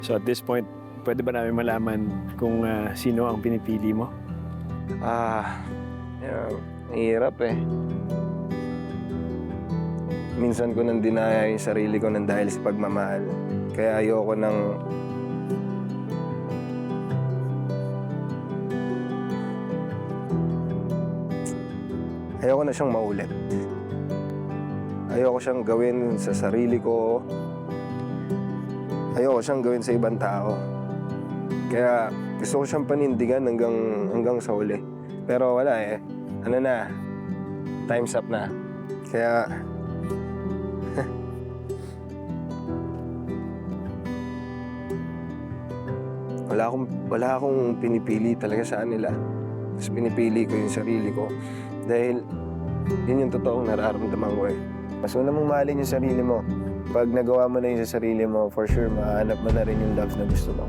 So at this point, pwede ba namin malaman kung sino ang pinipili mo? Mahirap eh. Minsan ko nang dinaya yung sarili ko nang dahil sa pagmamahal. Kaya ayoko nang... Ayoko na siyang maulit. Ayoko siyang gawin sa sarili ko. Ayoko siyang gawin sa ibang tao. Kaya gusto ko siyang panindigan hanggang sa huli. Pero wala eh. Ano na, time's up na. Kaya... wala akong pinipili talaga sa kanila. Mas pinipili ko yung sarili ko. Dahil yun yung totoong nararamdaman ko eh. Mas una mong mahalin yung sarili mo. Pag nagawa mo na yun sa sarili mo, for sure, mahanap mo na rin yung love na gusto mo.